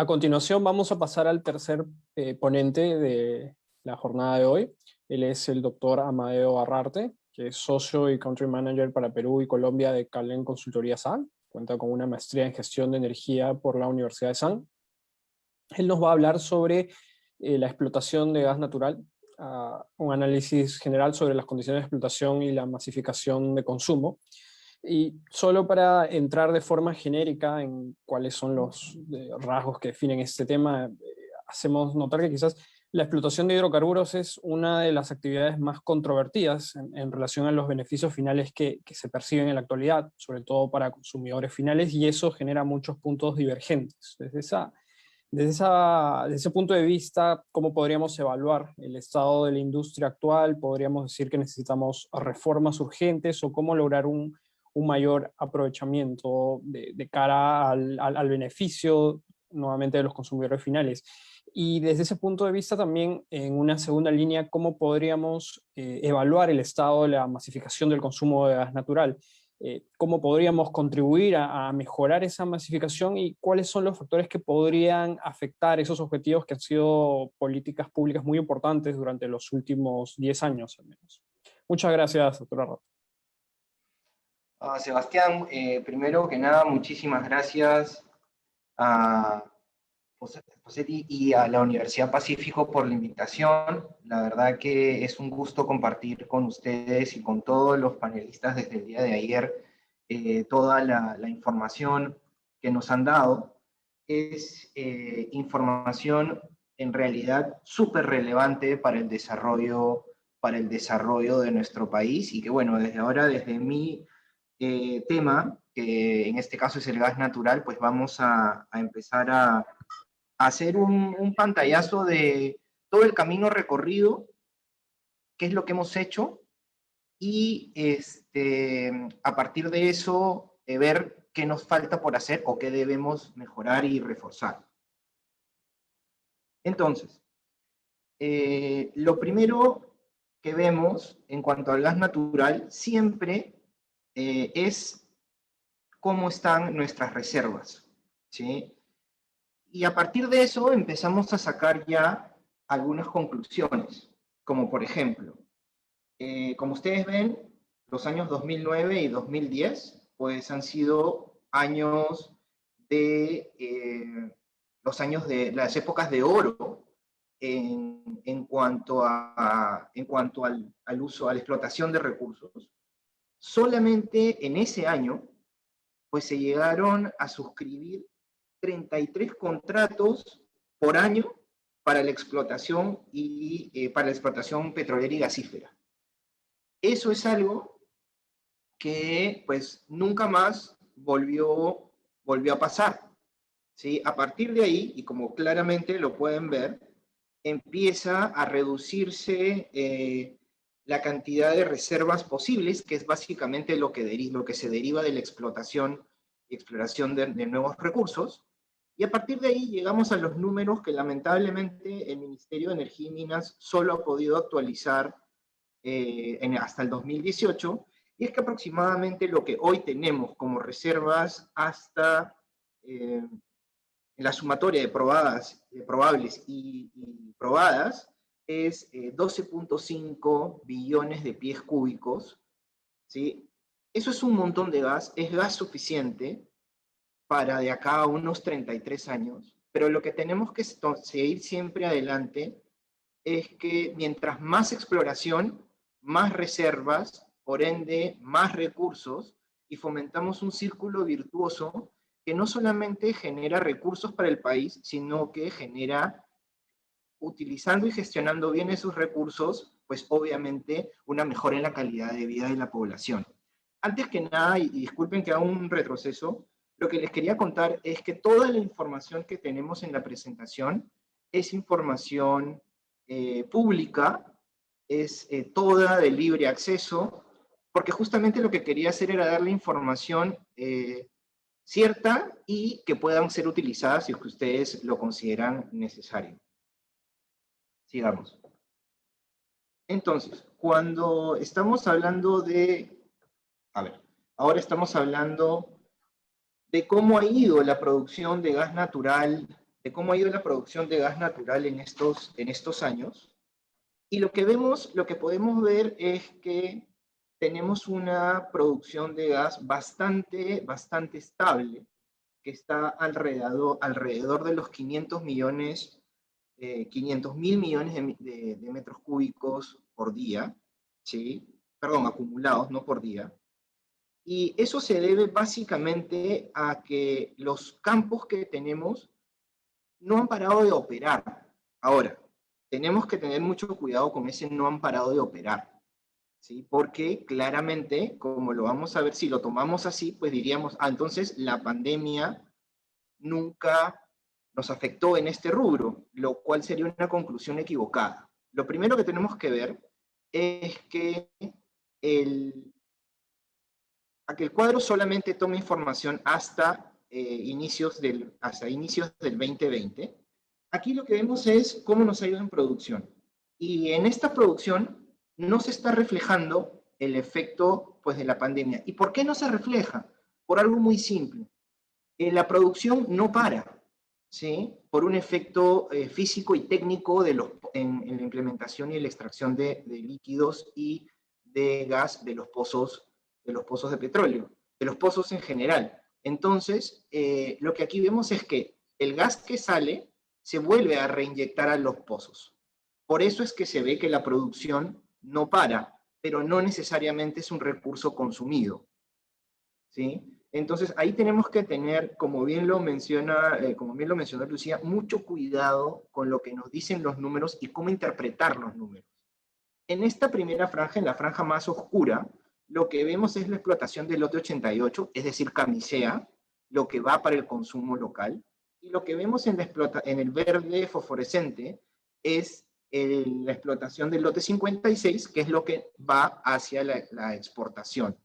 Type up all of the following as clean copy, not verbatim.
A continuación vamos a pasar al tercer ponente de la jornada de hoy. Él es el doctor Amadeo Arrarte, que es socio y country manager para Perú y Colombia de Calen Consultoría SAN. Cuenta con una maestría en gestión de energía por la Universidad de SAN. Él nos va a hablar sobre la explotación de gas natural, un análisis general sobre las condiciones de explotación y la masificación de consumo. Y solo para entrar de forma genérica en cuáles son los rasgos que definen este tema, hacemos notar que quizás la explotación de hidrocarburos es una de las actividades más controvertidas en relación a los beneficios finales que se perciben en la actualidad, sobre todo para consumidores finales, y eso genera muchos puntos divergentes. Desde ese punto de vista, ¿cómo podríamos evaluar el estado de la industria actual? ¿Podríamos decir que necesitamos reformas urgentes o cómo lograr un mayor aprovechamiento de cara al beneficio nuevamente de los consumidores finales? Y desde ese punto de vista también, en una segunda línea, ¿cómo podríamos evaluar el estado de la masificación del consumo de gas natural? ¿Cómo podríamos contribuir a mejorar esa masificación y cuáles son los factores que podrían afectar esos objetivos que han sido políticas públicas muy importantes durante los últimos 10 años al menos? Muchas gracias, doctora Arrarte. Sebastián, primero que nada, muchísimas gracias a Posetti y a la Universidad Pacífico por la invitación. La verdad que es un gusto compartir con ustedes y con todos los panelistas desde el día de ayer toda la información que nos han dado. Es información en realidad súper relevante para el desarrollo de nuestro país y que, bueno, desde ahora, desde mi tema, que en este caso es el gas natural, pues vamos a empezar a hacer un pantallazo de todo el camino recorrido, qué es lo que hemos hecho, y a partir de eso ver qué nos falta por hacer o qué debemos mejorar y reforzar. Entonces, lo primero que vemos en cuanto al gas natural siempre es cómo están nuestras reservas, ¿sí? Y a partir de eso empezamos a sacar ya algunas conclusiones, como por ejemplo, como ustedes ven, los años 2009 y 2010, pues han sido años de las épocas de oro en cuanto al uso, a la explotación de recursos. Solamente en ese año, pues se llegaron a suscribir 33 contratos por año para la explotación petrolera y gasífera. Eso es algo que pues nunca más volvió a pasar, ¿sí? A partir de ahí, y como claramente lo pueden ver, empieza a reducirse la cantidad de reservas posibles, que es básicamente lo que se deriva de la explotación y exploración de nuevos recursos. Y a partir de ahí llegamos a los números que lamentablemente el Ministerio de Energía y Minas solo ha podido actualizar hasta el 2018, y es que aproximadamente lo que hoy tenemos como reservas hasta la sumatoria de probables y probadas es 12.5 billones de pies cúbicos, ¿sí? Eso es un montón de gas, es gas suficiente para de acá a unos 33 años, pero lo que tenemos que seguir siempre adelante es que mientras más exploración, más reservas, por ende, más recursos, y fomentamos un círculo virtuoso que no solamente genera recursos para el país, sino que genera, utilizando y gestionando bien esos recursos, pues obviamente una mejora en la calidad de vida de la población. Antes que nada, y disculpen que haga un retroceso, lo que les quería contar es que toda la información que tenemos en la presentación es información pública, es toda de libre acceso, porque justamente lo que quería hacer era darle información cierta y que puedan ser utilizadas si es que ustedes lo consideran necesario. Sigamos. Entonces, cuando estamos hablando ahora estamos hablando de cómo ha ido la producción de gas natural de cómo ha ido la producción de gas natural en estos años. Y lo que vemos, lo que podemos ver es que tenemos una producción de gas bastante estable, que está alrededor de los 500.000 millones de metros cúbicos por día, ¿sí? Perdón, acumulados, no por día. Y eso se debe básicamente a que los campos que tenemos no han parado de operar. Ahora, tenemos que tener mucho cuidado con ese no han parado de operar, ¿sí? Porque claramente, como lo vamos a ver, si lo tomamos así, pues diríamos, entonces la pandemia nunca nos afectó en este rubro, lo cual sería una conclusión equivocada. Lo primero que tenemos que ver es que aquel cuadro solamente toma información hasta inicios del 2020. Aquí lo que vemos es cómo nos ha ido en producción. Y en esta producción no se está reflejando el efecto, pues, de la pandemia. ¿Y por qué no se refleja? Por algo muy simple. La producción no para, ¿sí? Por un efecto físico y técnico en la implementación y la extracción de líquidos y de gas de los pozos de petróleo, de los pozos en general. Entonces, lo que aquí vemos es que el gas que sale se vuelve a reinyectar a los pozos. Por eso es que se ve que la producción no para, pero no necesariamente es un recurso consumido, ¿sí? Entonces, ahí tenemos que tener, como bien lo mencionó Lucía, mucho cuidado con lo que nos dicen los números y cómo interpretar los números. En esta primera franja, en la franja más oscura, lo que vemos es la explotación del lote 88, es decir, camisea, lo que va para el consumo local, y lo que vemos en el verde fosforescente es la explotación del lote 56, que es lo que va hacia la exportación.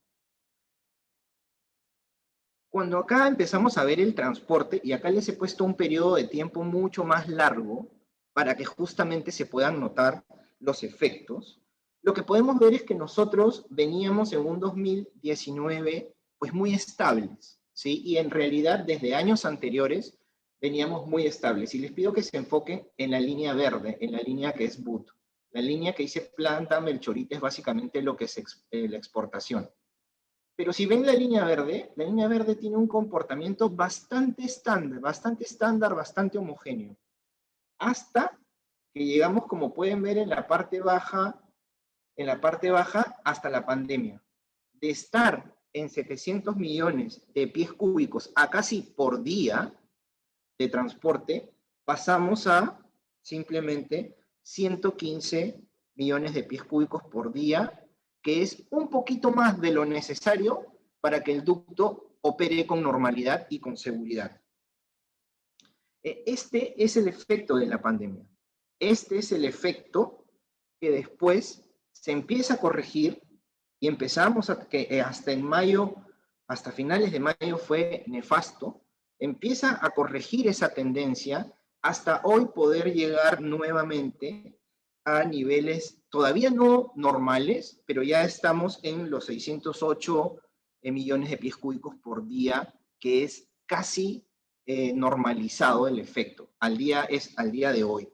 Cuando acá empezamos a ver el transporte, y acá les he puesto un periodo de tiempo mucho más largo para que justamente se puedan notar los efectos, lo que podemos ver es que nosotros veníamos en un 2019 pues muy estables, ¿sí? Y en realidad desde años anteriores veníamos muy estables. Y les pido que se enfoquen en la línea verde, en la línea que es BUT. La línea que dice planta Melchorita es básicamente lo que es la exportación. Pero si ven la línea verde tiene un comportamiento bastante estándar, bastante homogéneo. Hasta que llegamos, como pueden ver en la parte baja, hasta la pandemia. De estar en 700 millones de pies cúbicos a casi por día de transporte, pasamos a simplemente 115 millones de pies cúbicos por día, que es un poquito más de lo necesario para que el ducto opere con normalidad y con seguridad. Este es el efecto de la pandemia. Este es el efecto que después se empieza a corregir y empezamos hasta finales de mayo fue nefasto, empieza a corregir esa tendencia hasta hoy poder llegar nuevamente a niveles todavía no normales, pero ya estamos en los 608 millones de pies cúbicos por día, que es casi normalizado el efecto, al día de hoy.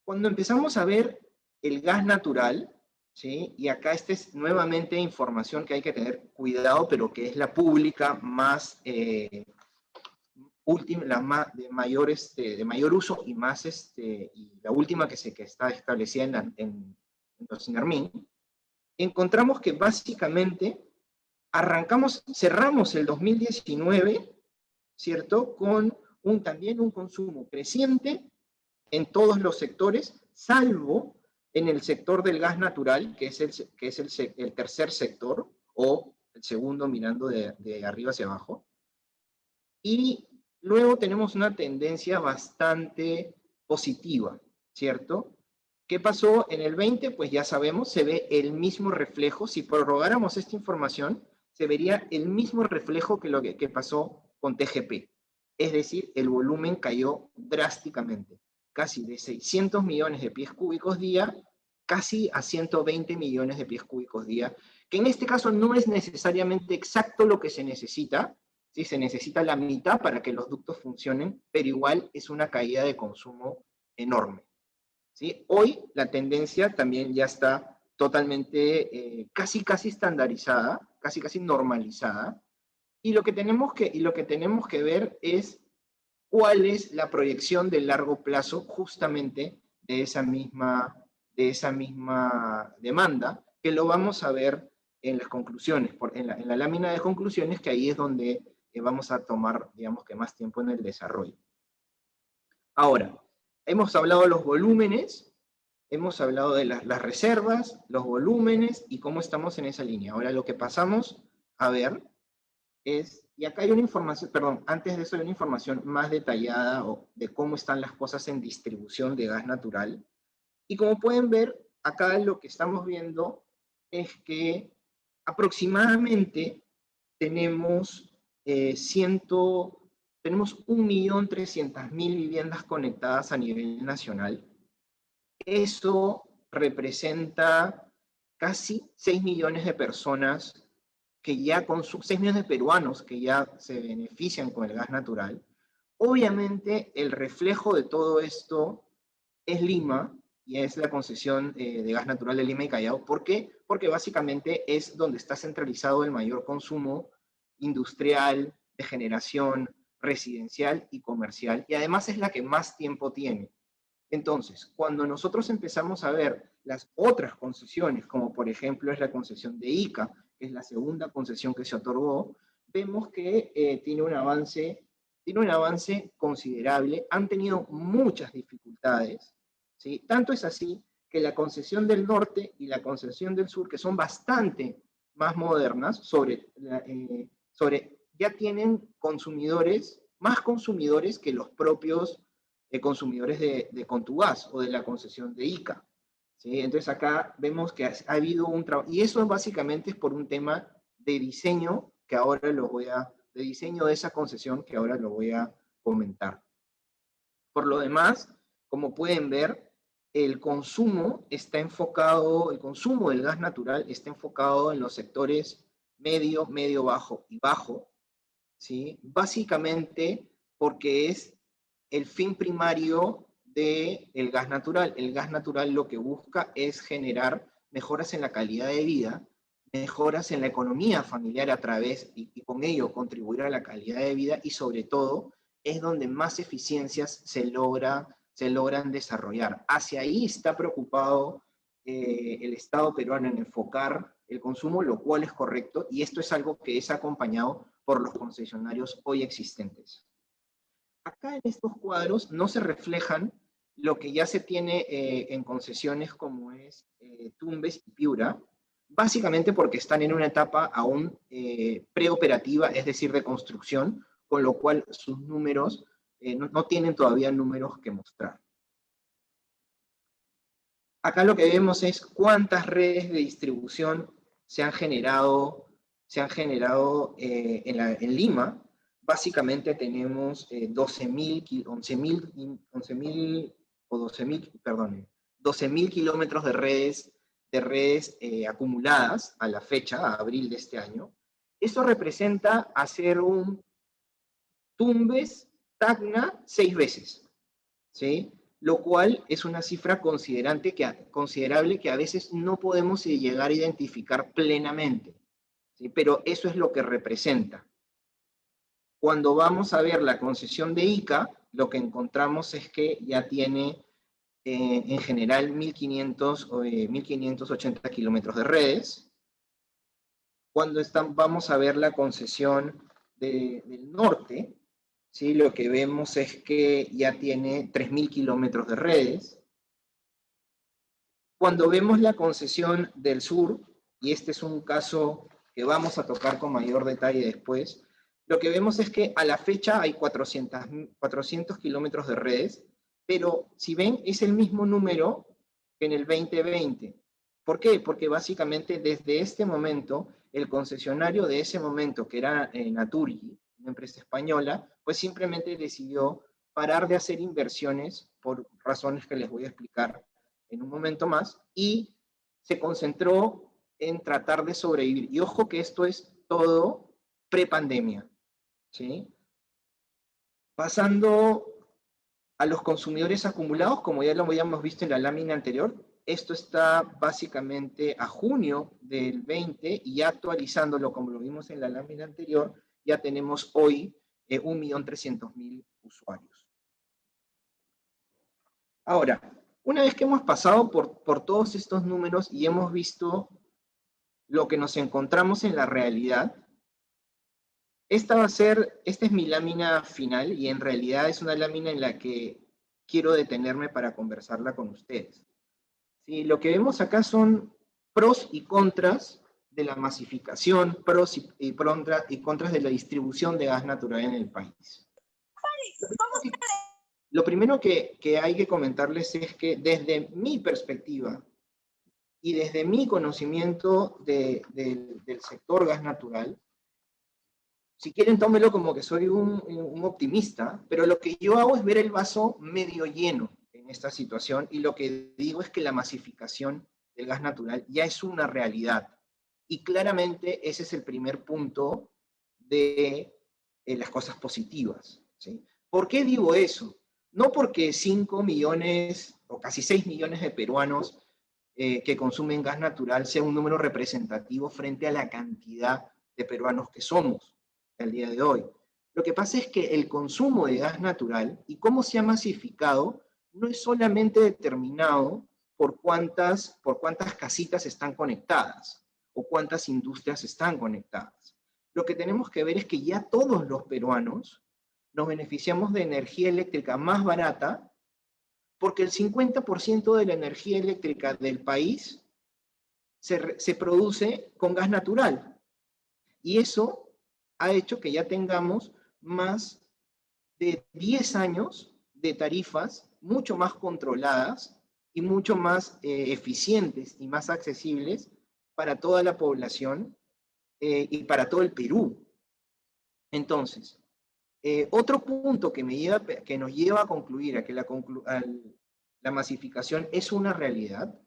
Cuando empezamos a ver el gas natural, ¿sí? Y acá esta es nuevamente información que hay que tener cuidado, pero que es la pública más última, de mayor uso y más y la última que está establecida en los CINARMIN, encontramos que básicamente cerramos el 2019, ¿cierto? Con también un consumo creciente en todos los sectores, salvo en el sector del gas natural, que es el tercer sector, o el segundo mirando de arriba hacia abajo. Y luego tenemos una tendencia bastante positiva, ¿cierto? ¿Qué pasó en el 20? Pues ya sabemos, se ve el mismo reflejo. Si prorrogáramos esta información, se vería el mismo reflejo que lo que pasó con TGP. Es decir, el volumen cayó drásticamente, casi de 600 millones de pies cúbicos día, casi a 120 millones de pies cúbicos día, que en este caso no es necesariamente exacto lo que se necesita, ¿sí? Se necesita la mitad para que los ductos funcionen, pero igual es una caída de consumo enorme, ¿sí? Hoy la tendencia también ya está totalmente, casi estandarizada, casi normalizada, y lo que tenemos que ver es cuál es la proyección de largo plazo justamente de esa misma demanda, que lo vamos a ver en las conclusiones, en la lámina de conclusiones, que ahí es donde vamos a tomar, digamos que más tiempo en el desarrollo. Ahora, hemos hablado de los volúmenes, hemos hablado de las reservas, los volúmenes y cómo estamos en esa línea. Ahora lo que pasamos a ver es, y acá hay una información, perdón, antes de eso hay una información más detallada de cómo están las cosas en distribución de gas natural. Y como pueden ver, acá lo que estamos viendo es que aproximadamente tenemos, tenemos 1.300.000 viviendas conectadas a nivel nacional. Eso representa casi 6 millones de personas que ya consumen, 6 millones de peruanos que ya se benefician con el gas natural. Obviamente, el reflejo de todo esto es Lima, y es la concesión de gas natural de Lima y Callao. ¿Por qué? Porque básicamente es donde está centralizado el mayor consumo industrial, de generación, residencial y comercial, y además es la que más tiempo tiene. Entonces, cuando nosotros empezamos a ver las otras concesiones, como por ejemplo es la concesión de Ica, que es la segunda concesión que se otorgó, vemos que tiene un avance considerable, han tenido muchas dificultades, ¿sí? Tanto es así que la concesión del norte y la concesión del sur, que son bastante más modernas, ya tienen más consumidores que los propios consumidores de Contugás o de la concesión de Ica, ¿sí? Entonces acá vemos que ha habido un trabajo, y eso básicamente es por un tema de diseño, de diseño de esa concesión que ahora lo voy a comentar. Por lo demás, como pueden ver, el consumo del gas natural está enfocado en los sectores medio, bajo y bajo, ¿sí? Básicamente porque es el fin primario del gas natural. El gas natural lo que busca es generar mejoras en la calidad de vida, mejoras en la economía familiar a través, y con ello contribuir a la calidad de vida, y sobre todo es donde más eficiencias se logran desarrollar. Hacia ahí está preocupado el Estado peruano en enfocar el consumo, lo cual es correcto, y esto es algo que es acompañado por los concesionarios hoy existentes. Acá en estos cuadros no se reflejan lo que ya se tiene en concesiones como es Tumbes y Piura, básicamente porque están en una etapa aún preoperativa, es decir, de construcción, con lo cual sus números no tienen todavía números que mostrar. Acá lo que vemos es cuántas redes de distribución se han generado en Lima. Básicamente tenemos 12.000 kilómetros de redes acumuladas a la fecha, a abril de este año. Eso representa hacer un Tumbes, Tacna 6 veces, ¿sí? Lo cual es una cifra considerable que a veces no podemos llegar a identificar plenamente, ¿sí? Pero eso es lo que representa. Cuando vamos a ver la concesión de Ica, lo que encontramos es que ya tiene en general 1.580 kilómetros de redes. Cuando vamos a ver la concesión del norte, ¿sí? Lo que vemos es que ya tiene 3.000 kilómetros de redes. Cuando vemos la concesión del sur, y este es un caso que vamos a tocar con mayor detalle después, lo que vemos es que a la fecha hay 400 kilómetros de redes, pero si ven, es el mismo número que en el 2020. ¿Por qué? Porque básicamente desde este momento, el concesionario de ese momento, que era Naturgy, una empresa española, pues simplemente decidió parar de hacer inversiones por razones que les voy a explicar en un momento más, y se concentró en tratar de sobrevivir. Y ojo que esto es todo prepandemia, ¿sí? Pasando a los consumidores acumulados, como ya lo habíamos visto en la lámina anterior, esto está básicamente a junio del 20 y ya actualizándolo como lo vimos en la lámina anterior, ya tenemos hoy 1.300.000 usuarios. Ahora, una vez que hemos pasado por todos estos números y hemos visto lo que nos encontramos en la realidad, esta es mi lámina final y en realidad es una lámina en la que quiero detenerme para conversarla con ustedes. ¿Sí? Lo que vemos acá son pros y contras de la masificación, pros y contras de la distribución de gas natural en el país. Lo primero que hay que comentarles es que desde mi perspectiva y desde mi conocimiento del sector gas natural, si quieren tómelo como que soy un optimista, pero lo que yo hago es ver el vaso medio lleno en esta situación y lo que digo es que la masificación del gas natural ya es una realidad. Y claramente ese es el primer punto de las cosas positivas, ¿sí? ¿Por qué digo eso? No porque 5 millones o casi 6 millones de peruanos que consumen gas natural sea un número representativo frente a la cantidad de peruanos que somos el día de hoy. Lo que pasa es que el consumo de gas natural y cómo se ha masificado no es solamente determinado por cuántas casitas están conectadas o cuántas industrias están conectadas. Lo que tenemos que ver es que ya todos los peruanos nos beneficiamos de energía eléctrica más barata porque el 50% de la energía eléctrica del país se produce con gas natural. Y eso ha hecho que ya tengamos más de 10 años de tarifas mucho más controladas y mucho más eficientes y más accesibles para toda la población y para todo el Perú. Entonces, otro punto que nos lleva a concluir a que la masificación es una realidad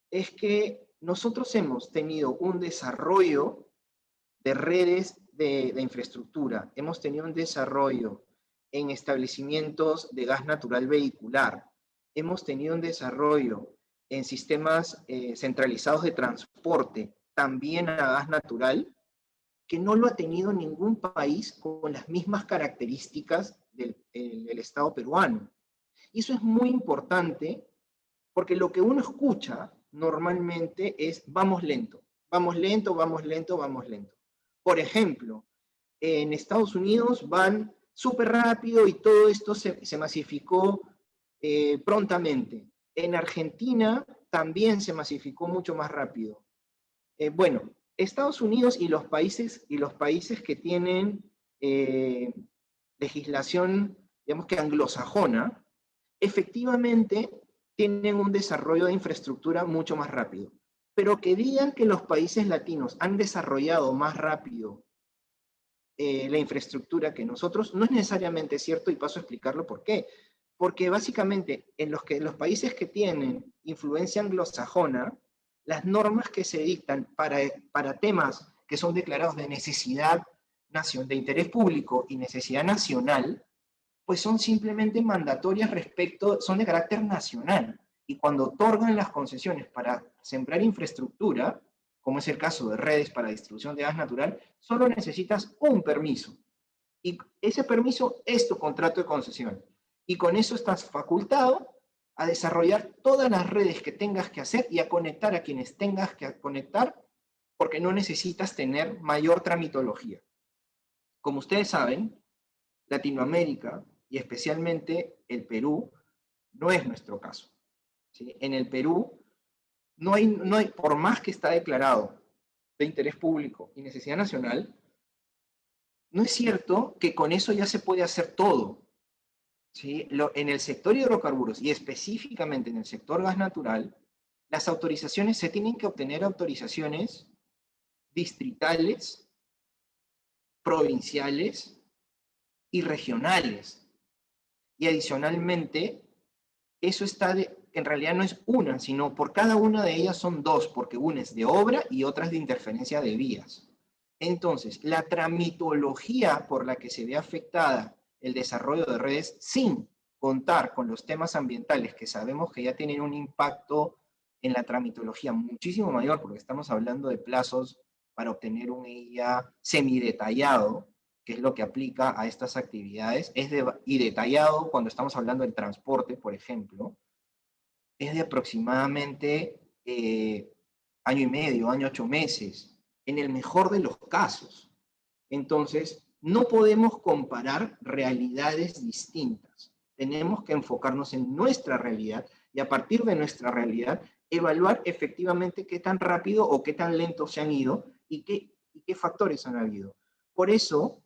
es que nosotros hemos tenido un desarrollo de redes de infraestructura, hemos tenido un desarrollo en establecimientos de gas natural vehicular, hemos tenido un desarrollo en sistemas centralizados de transporte, también a gas natural, que no lo ha tenido ningún país con las mismas características del Estado peruano. Y eso es muy importante porque lo que uno escucha normalmente es vamos lento, vamos lento, vamos lento, vamos lento. Por ejemplo, en Estados Unidos van súper rápido y todo esto se masificó prontamente. En Argentina también se masificó mucho más rápido. Bueno, Estados Unidos y los países que tienen legislación, digamos que anglosajona, efectivamente tienen un desarrollo de infraestructura mucho más rápido. Pero que digan que los países latinos han desarrollado más rápido la infraestructura que nosotros, no es necesariamente cierto y paso a explicarlo por qué. Porque básicamente en los países que tienen influencia anglosajona, las normas que se dictan para temas que son declarados de necesidad de interés público y necesidad nacional, pues son simplemente mandatorias son de carácter nacional. Y cuando otorgan las concesiones para sembrar infraestructura, como es el caso de redes para distribución de gas natural, solo necesitas un permiso. Y ese permiso es tu contrato de concesión. Y con eso estás facultado a desarrollar todas las redes que tengas que hacer y a conectar a quienes tengas que conectar, porque no necesitas tener mayor tramitología. Como ustedes saben, Latinoamérica y especialmente el Perú no es nuestro caso, ¿sí? En el Perú no hay, por más que está declarado de interés público y necesidad nacional, no es cierto que con eso ya se puede hacer todo, ¿sí? En el sector hidrocarburos y específicamente en el sector gas natural, las autorizaciones se tienen que obtener autorizaciones distritales, provinciales y regionales. Y adicionalmente, eso en realidad no es una, sino por cada una de ellas son dos, porque una es de obra y otra es de interferencia de vías. Entonces, la tramitología por la que se ve afectada el desarrollo de redes sin contar con los temas ambientales que sabemos que ya tienen un impacto en la tramitología muchísimo mayor, porque estamos hablando de plazos para obtener un EIA semidetallado, que es lo que aplica a estas actividades, y detallado cuando estamos hablando del transporte, por ejemplo, es de aproximadamente año y medio, año 8 meses, en el mejor de los casos. Entonces, no podemos comparar realidades distintas. Tenemos que enfocarnos en nuestra realidad y a partir de nuestra realidad evaluar efectivamente qué tan rápido o qué tan lento se han ido y qué factores han habido. Por eso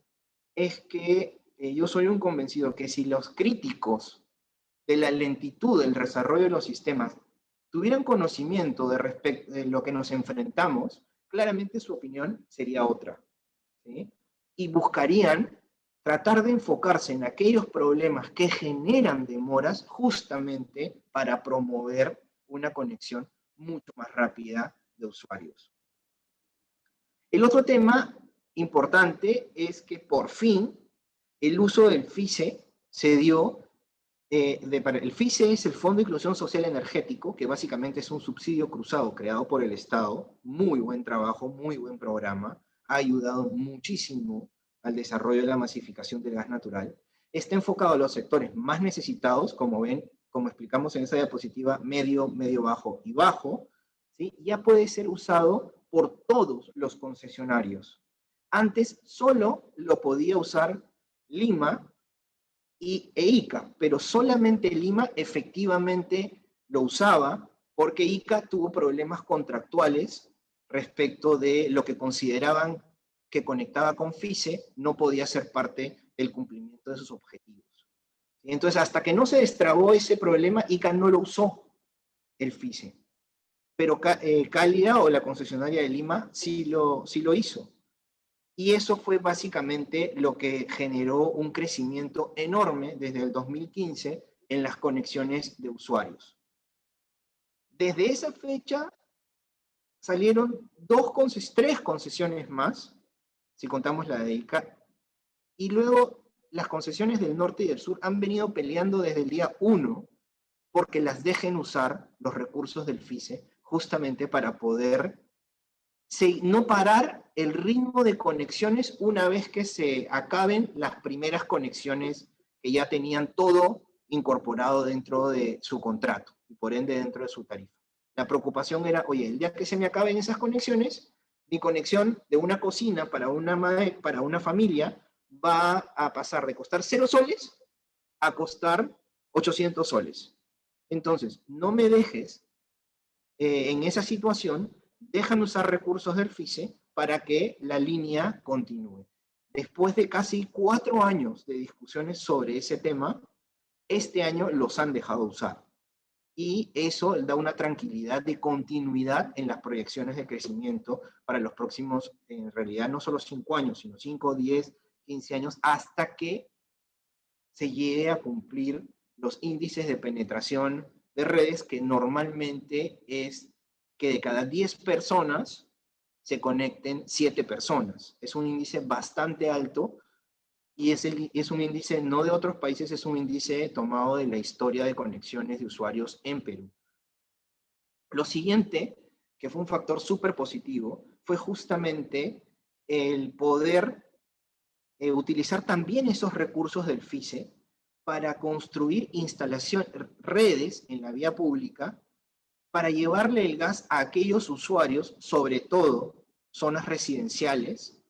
es que yo soy un convencido que si los críticos de la lentitud del desarrollo de los sistemas tuvieran conocimiento de lo que nos enfrentamos, claramente su opinión sería otra, ¿sí? Y buscarían tratar de enfocarse en aquellos problemas que generan demoras justamente para promover una conexión mucho más rápida de usuarios. El otro tema importante es que por fin el uso del FISE se dio. El FISE es el Fondo de Inclusión Social Energético, que básicamente es un subsidio cruzado creado por el Estado. Muy buen trabajo, muy buen programa. Ha ayudado muchísimo al desarrollo de la masificación del gas natural. Está enfocado a los sectores más necesitados, como ven, como explicamos en esa diapositiva, medio, medio bajo y bajo. ¿Sí? Ya puede ser usado por todos los concesionarios. Antes solo lo podía usar Lima e ICA, pero solamente Lima efectivamente lo usaba porque ICA tuvo problemas contractuales respecto de lo que consideraban que conectaba con FISE, no podía ser parte del cumplimiento de sus objetivos. Entonces, hasta que no se destrabó ese problema, ICA no lo usó el FISE. Pero Cálida o la concesionaria de Lima sí lo hizo. Y eso fue básicamente lo que generó un crecimiento enorme desde el 2015 en las conexiones de usuarios. Desde esa fecha salieron tres concesiones más, si contamos la de ICA, y luego las concesiones del norte y del sur han venido peleando desde el día 1 porque las dejen usar los recursos del FISE justamente para poder no parar el ritmo de conexiones una vez que se acaben las primeras conexiones que ya tenían todo incorporado dentro de su contrato y por ende dentro de su tarifa. La preocupación era, oye, el día que se me acaben esas conexiones, mi conexión de una cocina para una familia va a pasar de costar 0 soles a costar 800 soles. Entonces, no me dejes en esa situación, dejan usar recursos del FISE para que la línea continúe. Después de casi 4 años de discusiones sobre ese tema, este año los han dejado usar. Y eso da una tranquilidad de continuidad en las proyecciones de crecimiento para los próximos, en realidad no solo 5 años, sino 5, 10, 15 años, hasta que se llegue a cumplir los índices de penetración de redes que normalmente es que de cada 10 personas se conecten 7 personas. Es un índice bastante alto y es un índice no de otros países, es un índice tomado de la historia de conexiones de usuarios en Perú. Lo siguiente, que fue un factor súper positivo, fue justamente el poder utilizar también esos recursos del FISE para construir redes en la vía pública para llevarle el gas a aquellos usuarios, sobre todo zonas residenciales,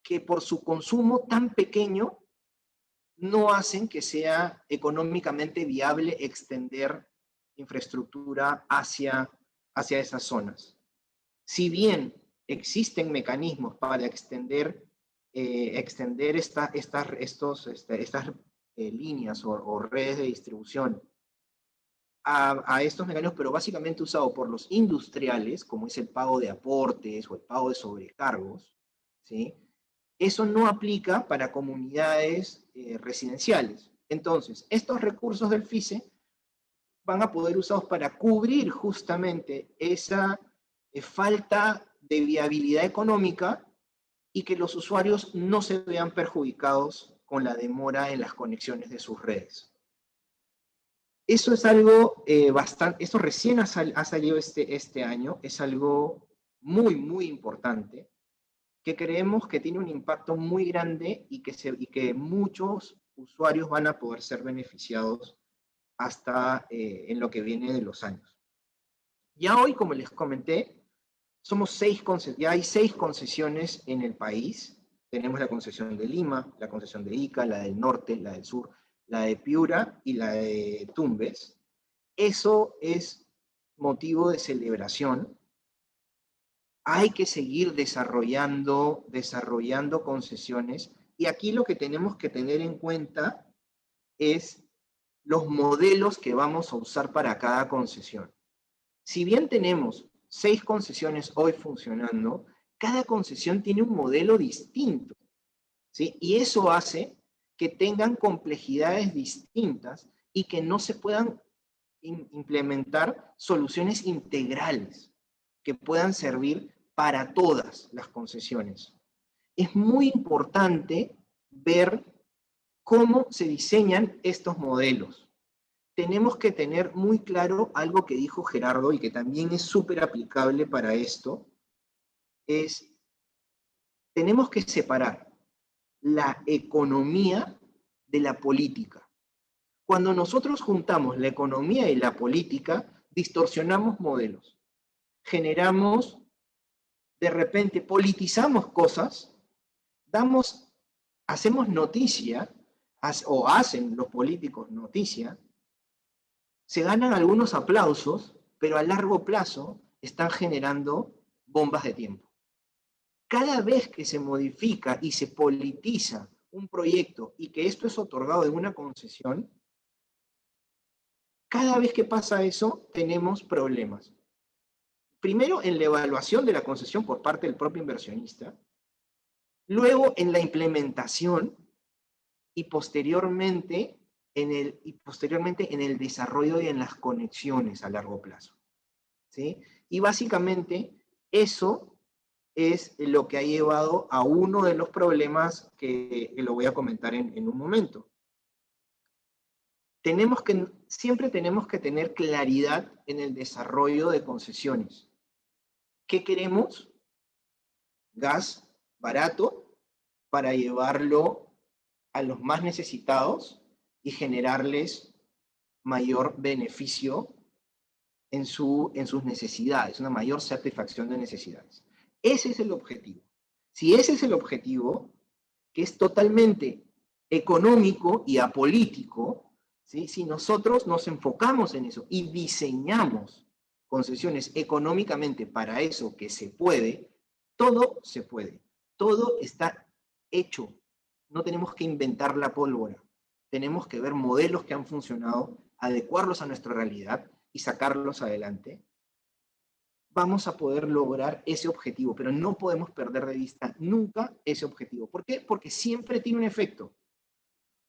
que por su consumo tan pequeño no hacen que sea económicamente viable extender infraestructura hacia esas zonas. Si bien existen mecanismos para extender estas líneas o redes de distribución a estos mecanismos, pero básicamente usado por los industriales, como es el pago de aportes o el pago de sobrecargos, ¿sí? Eso no aplica para comunidades residenciales. Entonces, estos recursos del FISE van a poder usados para cubrir justamente esa falta de viabilidad económica y que los usuarios no se vean perjudicados con la demora en las conexiones de sus redes. Eso es algo bastante, esto recién ha salido este año, es algo muy, muy importante, que creemos que tiene un impacto muy grande y que muchos usuarios van a poder ser beneficiados hasta en lo que viene de los años. Ya hoy, como les comenté, ya hay 6 concesiones en el país. Tenemos la concesión de Lima, la concesión de Ica, la del norte, la del sur, la de Piura y la de Tumbes. Eso es motivo de celebración. Hay que seguir desarrollando concesiones, y aquí lo que tenemos que tener en cuenta es los modelos que vamos a usar para cada concesión. Si bien tenemos 6 concesiones hoy funcionando, cada concesión tiene un modelo distinto, ¿sí? Y eso hace que tengan complejidades distintas y que no se puedan implementar soluciones integrales que puedan servir para todas las concesiones. Es muy importante ver cómo se diseñan estos modelos. Tenemos que tener muy claro algo que dijo Gerardo y que también es súper aplicable para esto, es tenemos que separar la economía de la política. Cuando nosotros juntamos la economía y la política, distorsionamos modelos. Generamos, de repente, politizamos cosas, hacemos noticia, o hacen los políticos noticia, se ganan algunos aplausos, pero a largo plazo están generando bombas de tiempo. Cada vez que se modifica y se politiza un proyecto y que esto es otorgado en una concesión, cada vez que pasa eso, tenemos problemas. Primero, en la evaluación de la concesión por parte del propio inversionista, luego en la implementación y posteriormente en el desarrollo y en las conexiones a largo plazo, ¿sí? Y básicamente eso es lo que ha llevado a uno de los problemas que lo voy a comentar en un momento. Siempre tenemos que tener claridad en el desarrollo de concesiones. ¿Qué queremos? Gas barato para llevarlo a los más necesitados y generarles mayor beneficio en sus necesidades, una mayor satisfacción de necesidades. Ese es el objetivo. Si ese es el objetivo, que es totalmente económico y apolítico, ¿sí? Si nosotros nos enfocamos en eso y diseñamos concesiones económicamente para eso que se puede, todo se puede. Todo está hecho. No tenemos que inventar la pólvora. Tenemos que ver modelos que han funcionado, adecuarlos a nuestra realidad y sacarlos adelante. Vamos a poder lograr ese objetivo, pero no podemos perder de vista nunca ese objetivo. ¿Por qué? Porque siempre tiene un efecto,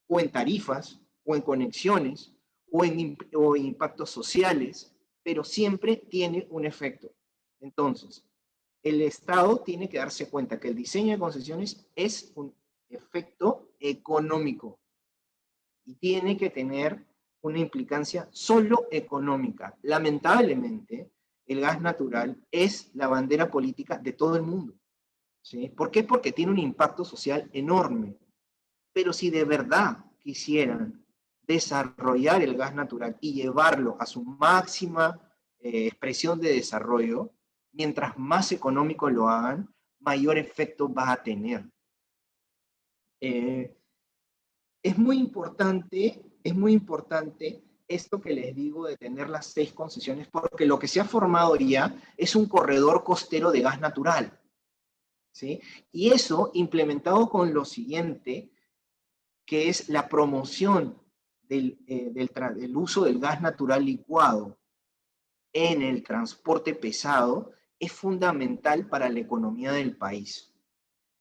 o en tarifas, o en conexiones, o en impactos sociales, pero siempre tiene un efecto. Entonces, el Estado tiene que darse cuenta que el diseño de concesiones es un efecto económico y tiene que tener una implicancia solo económica. Lamentablemente, el gas natural es la bandera política de todo el mundo, ¿sí? ¿Por qué? Porque tiene un impacto social enorme. Pero si de verdad quisieran desarrollar el gas natural y llevarlo a su máxima expresión de desarrollo, mientras más económico lo hagan, mayor efecto va a tener. Es muy importante esto que les digo de tener las 6 concesiones, porque lo que se ha formado ya es un corredor costero de gas natural, ¿sí? Y eso implementado con lo siguiente, que es la promoción del uso del gas natural licuado en el transporte pesado, es fundamental para la economía del país,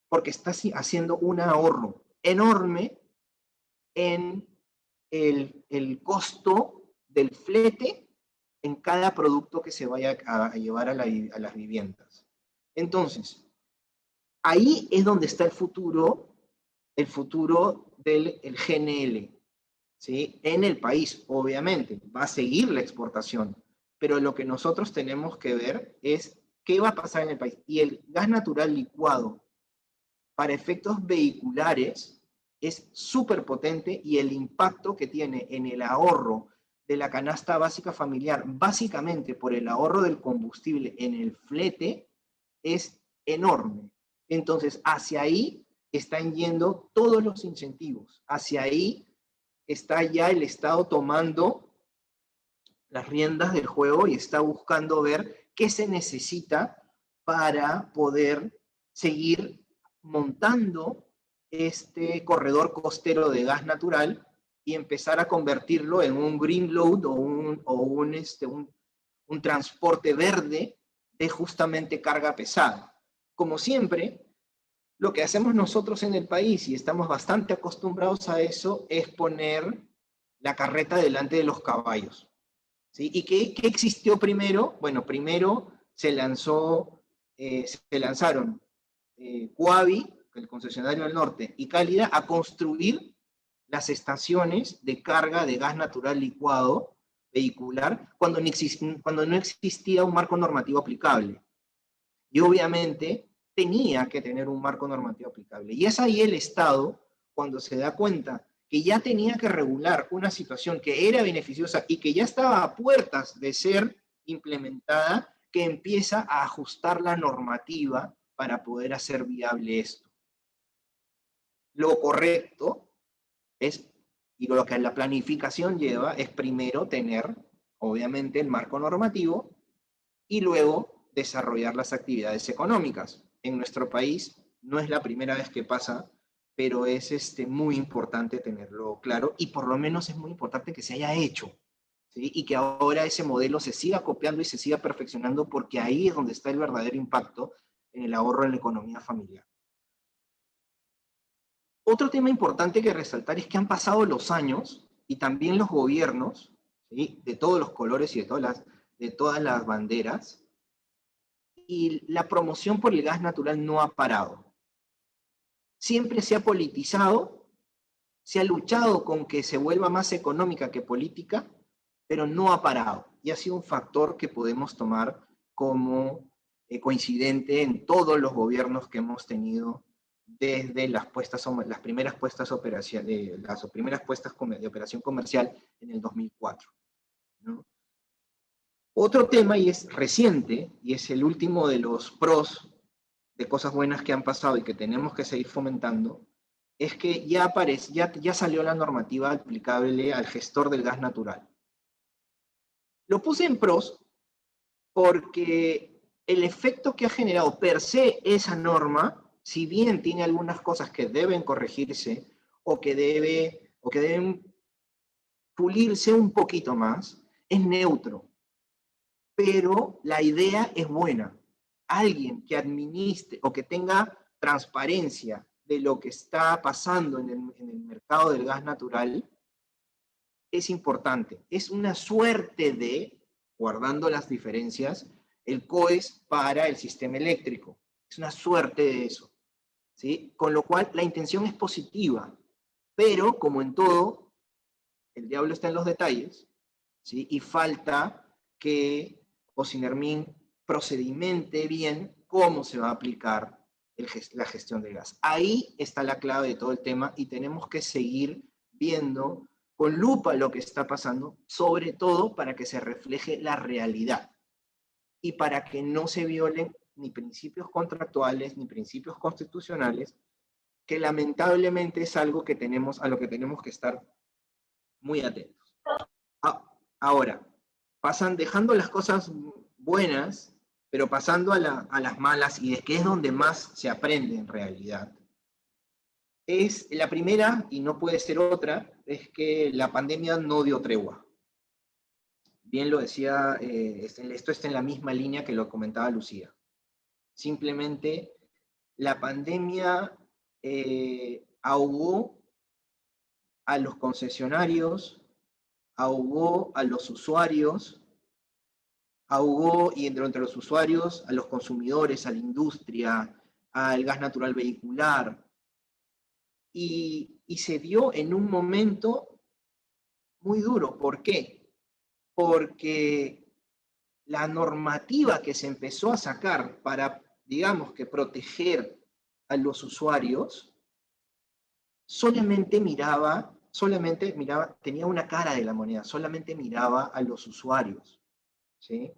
porque está haciendo un ahorro enorme en el costo del flete en cada producto que se vaya a llevar a las viviendas. Entonces, ahí es donde está el futuro del el GNL, ¿sí? En el país, obviamente, va a seguir la exportación, pero lo que nosotros tenemos que ver es qué va a pasar en el país. Y el gas natural licuado, para efectos vehiculares, es súper potente y el impacto que tiene en el ahorro de la canasta básica familiar, básicamente por el ahorro del combustible en el flete, es enorme. Entonces, hacia ahí están yendo todos los incentivos, hacia ahí está ya el Estado tomando las riendas del juego y está buscando ver qué se necesita para poder seguir montando este corredor costero de gas natural y empezar a convertirlo en un green load o un transporte verde de justamente carga pesada. Como siempre, lo que hacemos nosotros en el país, y estamos bastante acostumbrados a eso, es poner la carreta delante de los caballos. ¿Sí? ¿Y qué existió primero? Bueno, primero se lanzaron Coavi, el concesionario del norte, y Cálida a construir las estaciones de carga de gas natural licuado vehicular cuando no existía un marco normativo aplicable. Y obviamente tenía que tener un marco normativo aplicable. Y es ahí el Estado, cuando se da cuenta que ya tenía que regular una situación que era beneficiosa y que ya estaba a puertas de ser implementada, que empieza a ajustar la normativa para poder hacer viable esto. Lo correcto es, y lo que la planificación lleva, es primero tener, obviamente, el marco normativo y luego desarrollar las actividades económicas. En nuestro país no es la primera vez que pasa, pero es muy importante tenerlo claro y por lo menos es muy importante que se haya hecho, ¿sí? Y que ahora ese modelo se siga copiando y se siga perfeccionando porque ahí es donde está el verdadero impacto en el ahorro en la economía familiar. Otro tema importante que resaltar es que han pasado los años y también los gobiernos, ¿sí? De todos los colores y de todas las banderas, y la promoción por el gas natural no ha parado. Siempre se ha politizado, se ha luchado con que se vuelva más económica que política, pero no ha parado. Y ha sido un factor que podemos tomar como coincidente en todos los gobiernos que hemos tenido desde las primeras puestas de operación comercial en el 2004. ¿No? Otro tema, y es reciente, y es el último de los pros de cosas buenas que han pasado y que tenemos que seguir fomentando, es que ya salió la normativa aplicable al gestor del gas natural. Lo puse en pros porque el efecto que ha generado per se esa norma, si bien tiene algunas cosas que deben corregirse o que deben pulirse un poquito más, es neutro. Pero la idea es buena. Alguien que administre o que tenga transparencia de lo que está pasando en el mercado del gas natural es importante. Es una suerte de, guardando las diferencias, el COES para el sistema eléctrico. Es una suerte de eso. ¿Sí? Con lo cual la intención es positiva, pero como en todo, el diablo está en los detalles, ¿sí? Y falta que Ocinermin procedimente bien cómo se va a aplicar la gestión del gas. Ahí está la clave de todo el tema y tenemos que seguir viendo con lupa lo que está pasando, sobre todo para que se refleje la realidad y para que no se violen ni principios contractuales ni principios constitucionales, que lamentablemente es algo que a lo que tenemos que estar muy atentos. Ahora, dejando las cosas buenas, pero pasando a las malas, y de que es donde más se aprende en realidad. Es la primera, y no puede ser otra, es que la pandemia no dio tregua. Bien lo decía, esto está en la misma línea que lo comentaba Lucía. Simplemente la pandemia ahogó a los concesionarios, ahogó a los usuarios, ahogó y entre los usuarios a los consumidores, a la industria, al gas natural vehicular, y se dio en un momento muy duro. ¿Por qué? Porque la normativa que se empezó a sacar para, digamos, que proteger a los usuarios, solamente miraba, tenía una cara de la moneda, solamente miraba a los usuarios, ¿sí?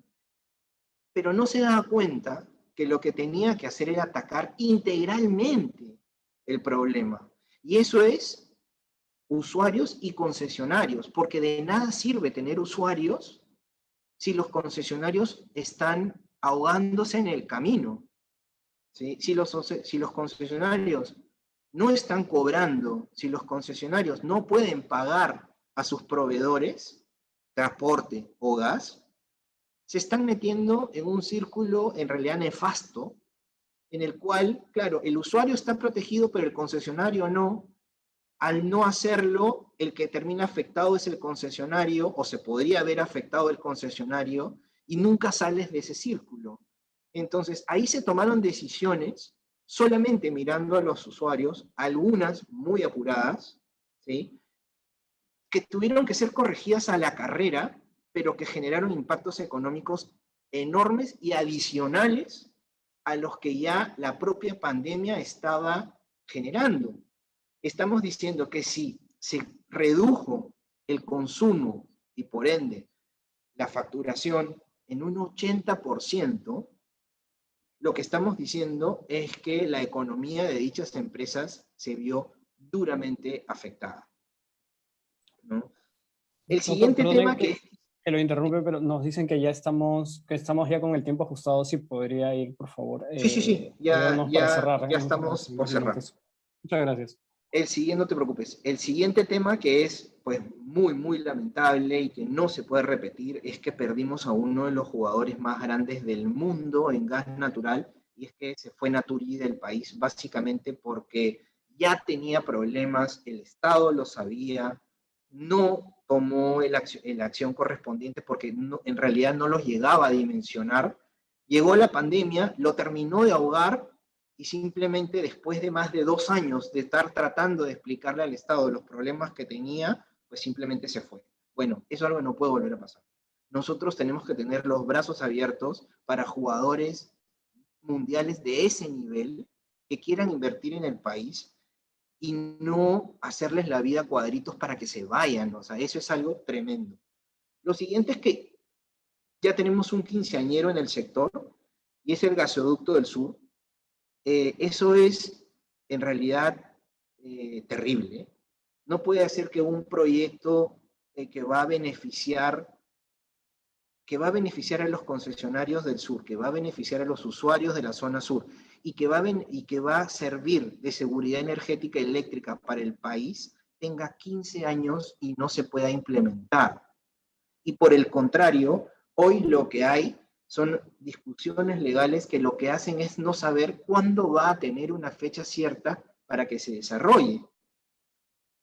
Pero no se daba cuenta que lo que tenía que hacer era atacar integralmente el problema. Y eso es usuarios y concesionarios, porque de nada sirve tener usuarios si los concesionarios están ahogándose en el camino. ¿Sí? Si los concesionarios no están cobrando, si los concesionarios no pueden pagar a sus proveedores, transporte o gas, se están metiendo en un círculo en realidad nefasto, en el cual, claro, el usuario está protegido, pero el concesionario no. Al no hacerlo, el que termina afectado es el concesionario, o se podría haber afectado el concesionario, y nunca sales de ese círculo. Entonces, ahí se tomaron decisiones solamente mirando a los usuarios, algunas muy apuradas, ¿sí?, que tuvieron que ser corregidas a la carrera, pero que generaron impactos económicos enormes y adicionales a los que ya la propia pandemia estaba generando. Estamos diciendo que si se redujo el consumo y por ende la facturación en un 80%, lo que estamos diciendo es que la economía de dichas empresas se vio duramente afectada, ¿no? El Doctor, siguiente perdone tema que... que lo interrumpe, pero nos dicen que estamos ya con el tiempo ajustado. Si podría ir, por favor, Sí, ayudarnos para cerrar ya en los estamos por siguientes cerrar. minutos. Muchas gracias. El siguiente, no te preocupes, el siguiente tema que es pues muy lamentable y que no se puede repetir es que perdimos a uno de los jugadores más grandes del mundo en gas natural, y es que se fue Naturgy del país básicamente porque ya tenía problemas, el Estado lo sabía, no tomó la acción correspondiente porque no, en realidad no los llegaba a dimensionar. Llegó la pandemia, lo terminó de ahogar, y simplemente después de más de 2 años de estar tratando de explicarle al Estado los problemas que tenía, pues simplemente se fue. Bueno, eso es algo que no puede volver a pasar. Nosotros tenemos que tener los brazos abiertos para jugadores mundiales de ese nivel que quieran invertir en el país y no hacerles la vida a cuadritos para que se vayan. O sea, eso es algo tremendo. Lo siguiente es que ya tenemos un quinceañero en el sector y es el gasoducto del sur. Eso es en realidad terrible. No puede ser que un proyecto que va a beneficiar a los concesionarios del sur, que va a beneficiar a los usuarios de la zona sur y que va a servir de seguridad energética y eléctrica para el país, tenga 15 años y no se pueda implementar. Y por el contrario, hoy lo que hay son discusiones legales que lo que hacen es no saber cuándo va a tener una fecha cierta para que se desarrolle.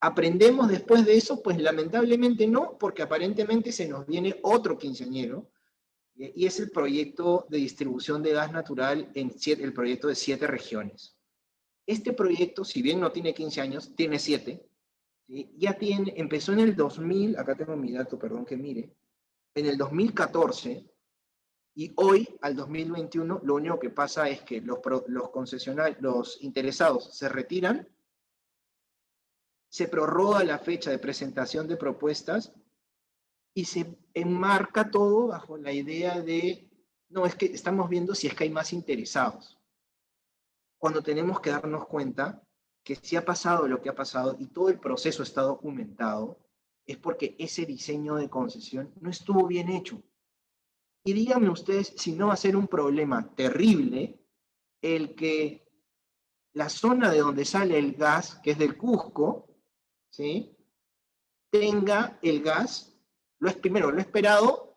¿Aprendemos después de eso? Pues lamentablemente no, porque aparentemente se nos viene otro quinceañero, y es el proyecto de distribución de gas natural, el proyecto de 7 regiones. Este proyecto, si bien no tiene 15 años, tiene 7, ¿sí? Empezó en el 2000, acá tengo mi dato, perdón que mire, en el 2014, y hoy, al 2021, lo único que pasa es que los concesionarios, los interesados se retiran, se prorroga la fecha de presentación de propuestas y se enmarca todo bajo la idea de, no, es que estamos viendo si es que hay más interesados. Cuando tenemos que darnos cuenta que si ha pasado lo que ha pasado y todo el proceso está documentado, es porque ese diseño de concesión no estuvo bien hecho. Y díganme ustedes si no va a ser un problema terrible el que la zona de donde sale el gas, que es del Cusco, ¿sí?, tenga el gas, primero, lo esperado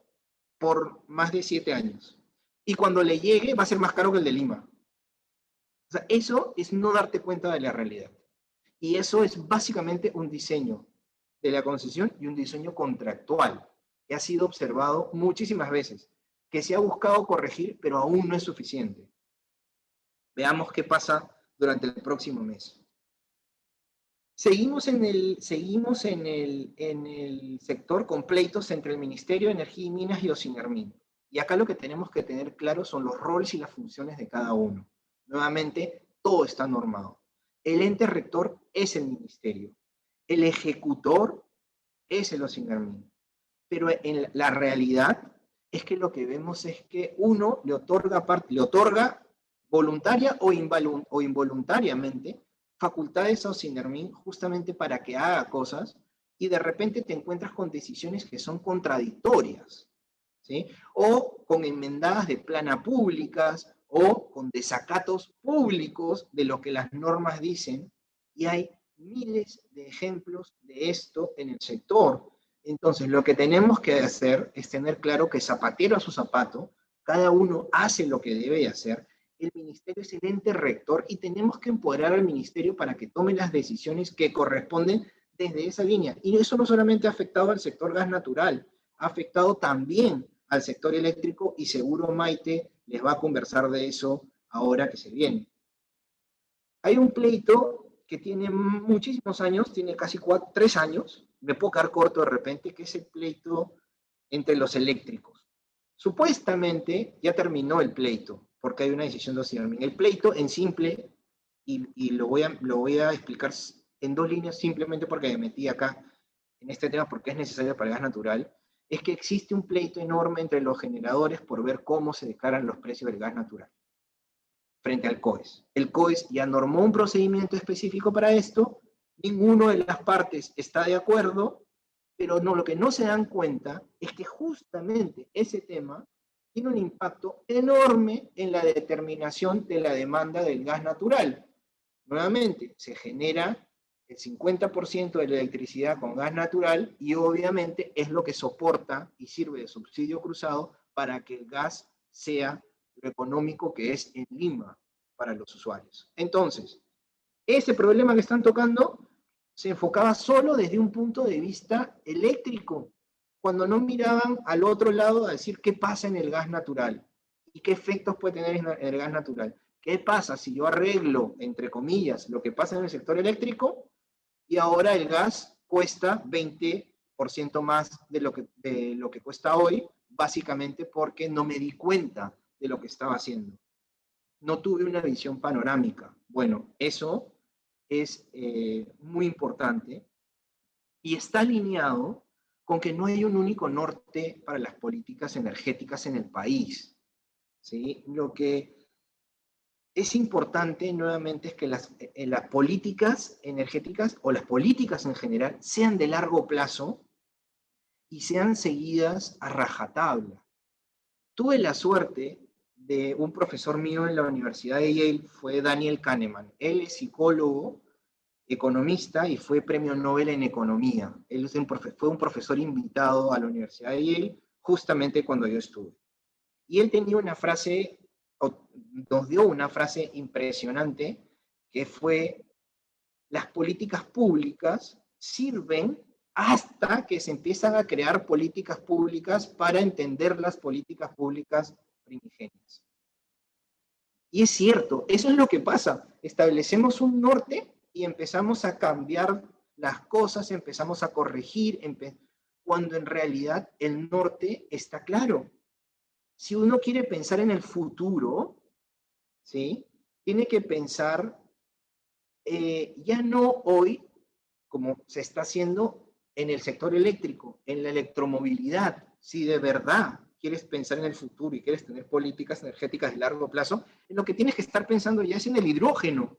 por más de 7 años. Y cuando le llegue va a ser más caro que el de Lima. O sea, eso es no darte cuenta de la realidad. Y eso es básicamente un diseño de la concesión y un diseño contractual que ha sido observado muchísimas veces, que se ha buscado corregir, pero aún no es suficiente. Veamos qué pasa durante el próximo mes. Seguimos en el sector con pleitos entre el Ministerio de Energía y Minas y Ocinermin. Y acá lo que tenemos que tener claro son los roles y las funciones de cada uno. Nuevamente, todo está normado. El ente rector es el ministerio. El ejecutor es el Ocinermin. Pero en la realidad es que lo que vemos es que uno le otorga voluntaria o involuntariamente facultades a Ocinermin justamente para que haga cosas y de repente te encuentras con decisiones que son contradictorias, ¿sí? O con enmendadas de plana públicas o con desacatos públicos de lo que las normas dicen, y hay miles de ejemplos de esto en el sector. Entonces, lo que tenemos que hacer es tener claro que zapatero a su zapato, cada uno hace lo que debe hacer. El ministerio es el ente rector y tenemos que empoderar al ministerio para que tome las decisiones que corresponden desde esa línea. Y eso no solamente ha afectado al sector gas natural, ha afectado también al sector eléctrico, y seguro Maite les va a conversar de eso ahora que se viene. Hay un pleito que tiene muchísimos años, tiene casi 3 años, me puedo quedar corto de repente, que es el pleito entre los eléctricos. Supuestamente ya terminó el pleito, porque hay una decisión de Ocinermin. El pleito en simple, y lo voy a explicar en 2 líneas simplemente porque me metí acá en este tema porque es necesario para el gas natural, es que existe un pleito enorme entre los generadores por ver cómo se declaran los precios del gas natural frente al COES. El COES ya normó un procedimiento específico para esto, ninguna de las partes está de acuerdo, pero no, lo que no se dan cuenta es que justamente ese tema tiene un impacto enorme en la determinación de la demanda del gas natural. Nuevamente, se genera el 50% de la electricidad con gas natural y obviamente es lo que soporta y sirve de subsidio cruzado para que el gas sea lo económico que es en Lima para los usuarios. Entonces, ese problema que están tocando se enfocaba solo desde un punto de vista eléctrico, cuando no miraban al otro lado a decir qué pasa en el gas natural y qué efectos puede tener en el gas natural. ¿Qué pasa si yo arreglo, entre comillas, lo que pasa en el sector eléctrico y ahora el gas cuesta 20% más de lo que cuesta hoy, básicamente porque no me di cuenta de lo que estaba haciendo? No tuve una visión panorámica. Bueno, eso es muy importante y está alineado con que no hay un único norte para las políticas energéticas en el país, ¿sí? Lo que es importante nuevamente es que las políticas energéticas o las políticas en general sean de largo plazo y sean seguidas a rajatabla. Tuve la suerte de un profesor mío en la Universidad de Yale, fue Daniel Kahneman. Él es psicólogo, economista y fue premio Nobel en economía. Él fue un profesor invitado a la Universidad de Yale justamente cuando yo estuve. Y él tenía una frase, nos dio una frase impresionante, que fue: las políticas públicas sirven hasta que se empiezan a crear políticas públicas para entender las políticas públicas primigenias. Y es cierto, eso es lo que pasa. Establecemos un norte y empezamos a cambiar las cosas, empezamos a corregir, cuando en realidad el norte está claro. Si uno quiere pensar en el futuro, ¿sí?, tiene que pensar ya no hoy, como se está haciendo en el sector eléctrico, en la electromovilidad. Si de verdad quieres pensar en el futuro y quieres tener políticas energéticas de largo plazo, en lo que tienes que estar pensando ya es en el hidrógeno,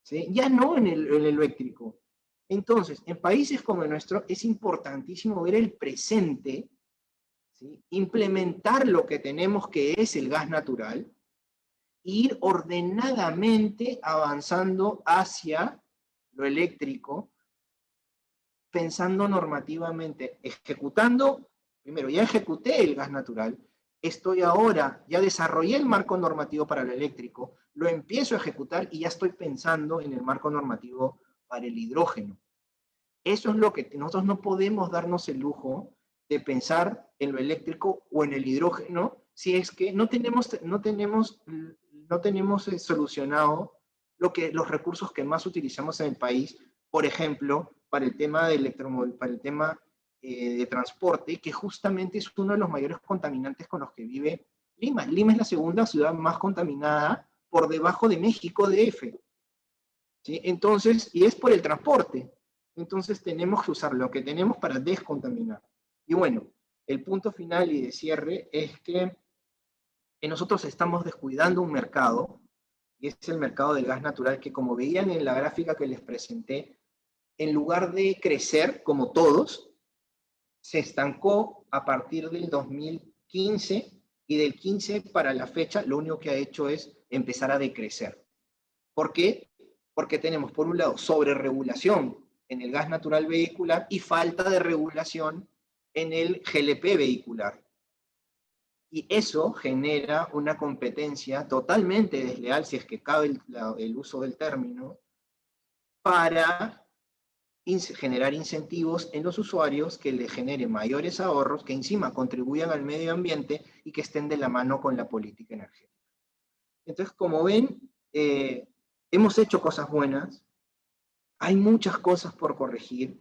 ¿sí?, ya no en el eléctrico. Entonces, en países como el nuestro es importantísimo ver el presente, ¿sí?, implementar lo que tenemos, que es el gas natural, ir ordenadamente avanzando hacia lo eléctrico, pensando normativamente, ejecutando. Primero, ya ejecuté el gas natural, estoy ahora, ya desarrollé el marco normativo para lo eléctrico, lo empiezo a ejecutar y ya estoy pensando en el marco normativo para el hidrógeno. Eso es lo que nosotros no podemos darnos el lujo de pensar en lo eléctrico o en el hidrógeno si es que no tenemos no tenemos solucionado los recursos que más utilizamos en el país, por ejemplo, para el tema de para el tema de transporte, que justamente es uno de los mayores contaminantes con los que vive Lima. Lima es la segunda ciudad más contaminada por debajo de México DF. ¿Sí? Entonces, y es por el transporte. Entonces tenemos que usar lo que tenemos para descontaminar. Y bueno, el punto final y de cierre es que nosotros estamos descuidando un mercado, y es el mercado del gas natural, que como veían en la gráfica que les presenté, en lugar de crecer como todos, se estancó a partir del 2015, y del 15 para la fecha lo único que ha hecho es empezar a decrecer. ¿Por qué? Porque tenemos, por un lado, sobreregulación en el gas natural vehicular y falta de regulación en el GLP vehicular. Y eso genera una competencia totalmente desleal, si es que cabe el uso del término, para generar incentivos en los usuarios que le generen mayores ahorros, que encima contribuyan al medio ambiente y que estén de la mano con la política energética. Entonces, como ven, hemos hecho cosas buenas, hay muchas cosas por corregir.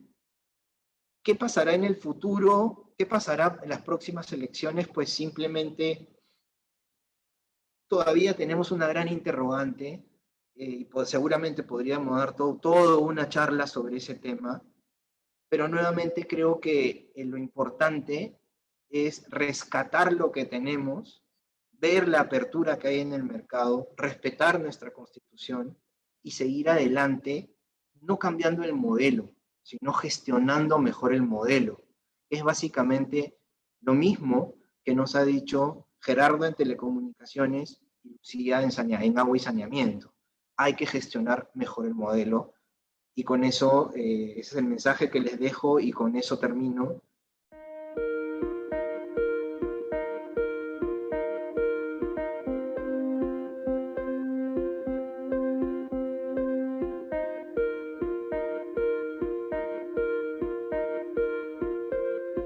¿Qué pasará en el futuro? ¿Qué pasará en las próximas elecciones? Pues simplemente todavía tenemos una gran interrogante, y pues seguramente podríamos dar todo una charla sobre ese tema, pero nuevamente creo que lo importante es rescatar lo que tenemos, ver la apertura que hay en el mercado, respetar nuestra Constitución y seguir adelante, no cambiando el modelo, sino gestionando mejor el modelo. Es básicamente lo mismo que nos ha dicho Gerardo en telecomunicaciones y Lucía en agua y saneamiento. Hay que gestionar mejor el modelo, y con eso, ese es el mensaje que les dejo, y con eso termino.